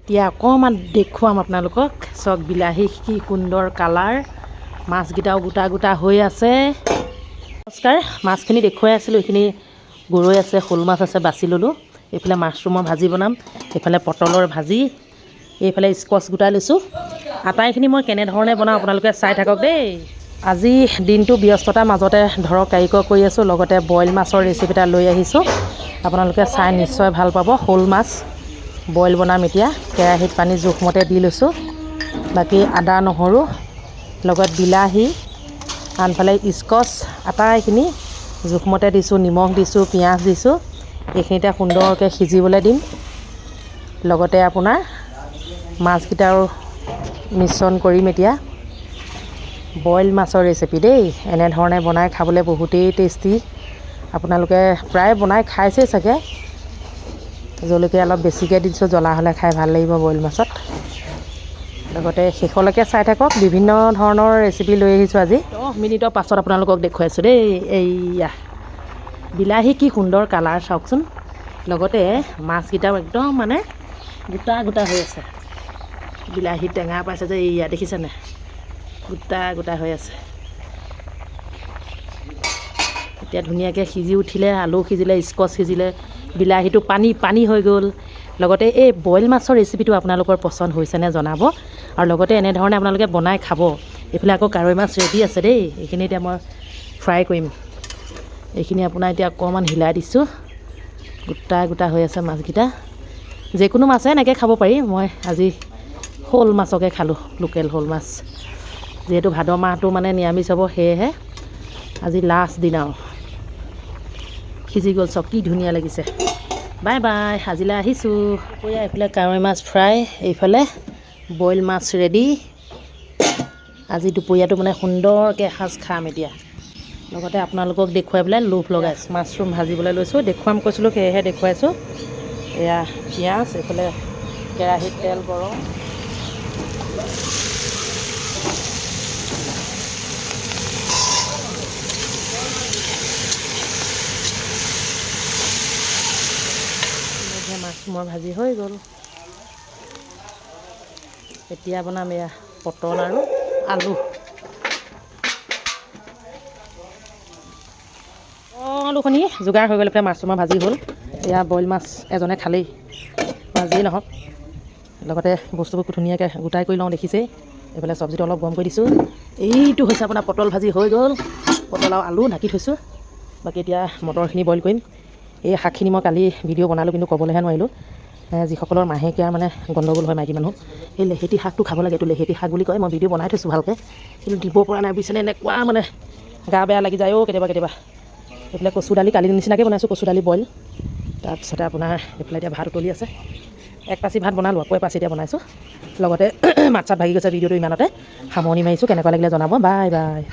এতিয়া অকণমান দেখুৱাম আপোনালোকক। চাওক বিলাহী কি সুন্দৰ কালাৰ, মাছকেইটাও গোটা গোটা হৈ আছে। নমস্কাৰ, মাছখিনি দেখুৱাই আছিলোঁ, এইখিনি গৰৈ আছে, শ'ল মাছ আছে, বাছি ল'লোঁ। এইফালে মাছৰুমৰ ভাজি বনাম, এইফালে পটলৰ ভাজি, এইফালে স্কচ গোটাই লৈছোঁ। আটাইখিনি মই কেনেধৰণে বনাওঁ আপোনালোকে চাই থাকক দেই। আজি দিনটো ব্যস্ততাৰ মাজতে ধৰক কাৰিকৰ কৰি আছোঁ, লগতে বইল মাছৰ ৰেচিপি এটা লৈ আহিছোঁ। আপোনালোকে চাই নিশ্চয় ভাল পাব। শ'ল মাছ বইল বনাম এতিয়া। কেৰাহীত পানী জোখমতে দি লৈছোঁ। বাকী আদা নহৰু লগত বিলাহী, আনফালে স্কচ, আটাইখিনি জোখমতে দিছোঁ, নিমখ দিছোঁ, পিঁয়াজ দিছোঁ। এইখিনিতে সুন্দৰকৈ সিজিবলৈ দিম। লগতে আপোনাৰ মাছকেইটাও মিশ্ৰণ কৰিম এতিয়া। বইল মাছৰ ৰেচিপি দেই, এনেধৰণে বনাই খাবলৈ বহুতেই টেষ্টি। আপোনালোকে প্ৰায় বনাই খাইছেই চাগে। জলকীয়া অলপ বেছিকৈ দিছোঁ, জ্বলা হ'লে খাই ভাল লাগিব বইল মাছত। লগতে শেষলৈকে চাই থাকক, বিভিন্ন ধৰণৰ ৰেচিপি লৈ আহিছোঁ আজি। 10 মিনিটৰ পাছত আপোনালোকক দেখুৱাইছোঁ দেই। এইয়া বিলাহী কি সুন্দৰ কালাৰ চাওকচোন। লগতে মাছকেইটাও একদম মানে গোটা গোটা হৈ আছে। বিলাহী টেঙা পাইছে যে, এইয়া দেখিছেনে, গোটা গোটা হৈ আছে। এতিয়া ধুনীয়াকৈ সিজি উঠিলে, আলু সিজিলে, স্কচ সিজিলে, বিলাহীটো পানী পানী হৈ গ'ল। লগতে এই বইল মাছৰ ৰেচিপিটো আপোনালোকৰ পচন্দ হৈছেনে জনাব, আৰু লগতে এনেধৰণে আপোনালোকে বনাই খাব। এইফালে আকৌ কাৱৈ মাছ ৰেডি আছে দেই। এইখিনি এতিয়া মই ফ্ৰাই কৰিম। এইখিনি আপোনাৰ এতিয়া অকণমান হিলাই দিছোঁ। গোটা গোটা হৈ আছে মাছকেইটা। যিকোনো মাছে এনেকৈ খাব পাৰি। মই আজি শ'ল মাছকে খালোঁ, লোকেল শ'ল মাছ। যিহেতু ভাদ মাহটো মানে নিৰামিষ হ'ব, সেয়েহে আজি লাষ্ট দিন আৰু। সিজি গ'ল চব, কি ধুনীয়া লাগিছে। বাই বাই, আজিলৈ আহিছোঁ। দুপৰীয়া এইফালে কাৱৈ মাছ ফ্ৰাই, এইফালে বইল মাছ ৰেডি। আজি দুপৰীয়াটো মানে সুন্দৰকৈ এসাঁজ খাম এতিয়া। লগতে আপোনালোকক দেখুৱাই পেলাই লোভ লগাইছোঁ। মাছৰুম ভাজিবলৈ লৈছোঁ, দেখুৱাম কৈছিলোঁ সেয়েহে দেখুৱাইছোঁ। এয়া পিঁয়াজ, এইফালে কেৰাহীত তেল গৰম। মাছৰুমৰ ভাজি হৈ গ'ল। এতিয়া বনাম এয়া পটল আৰু আলু। সকলোখিনি যোগাৰ হৈ গ'ল। এতিয়া মাছৰুমৰ ভাজি হ'ল। এয়া বইল মাছ এজনে খালেই, ভাজিয়েই নহওক। লগতে বস্তুবোৰ ধুনীয়াকৈ গোটাই কৰি লওঁ, দেখিছেই। এইফালে চব্জিটো অলপ গৰম কৰি দিছোঁ। এইটো হৈছে আপোনাৰ পটল ভাজি হৈ গ'ল। পটল আৰু আলু ঢাকি থৈছোঁ। বাকী এতিয়া মটৰখিনি বইল কৰিম। এই শাকখিনি মই কালি ভিডিঅ' বনালোঁ, কিন্তু ক'বলৈহে নোৱাৰিলোঁ। যিসকলৰ মাহেকীয়া মানে গণ্ডগোল হয়, মাইকী মানুহ, এই লেহেতি শাকটো খাব লাগে। এইটো লেহেতি শাক বুলি কয়। মই ভিডিঅ' বনাই থৈছোঁ ভালকৈ, কিন্তু দিব পৰা নাই বুজিছেনে। এনেকুৱা মানে গা বেয়া লাগি যায় কেতিয়াবা কেতিয়াবা। এইফালে কচু দালি কালি নিচিনাকৈ বনাইছোঁ, কচু দালি বইল। তাৰপিছতে আপোনাৰ এইফালে এতিয়া ভাত উতলি আছে। এক পাচি ভাত বনালোঁ, আকৌ এপাচি এতিয়া বনাইছোঁ। লগতে মাছ চাত ভাগি গৈছে। ভিডিঅ'টো ইমানতে সামৰণি মাৰিছোঁ। কেনেকুৱা লাগিলে জনাব। Bye bye.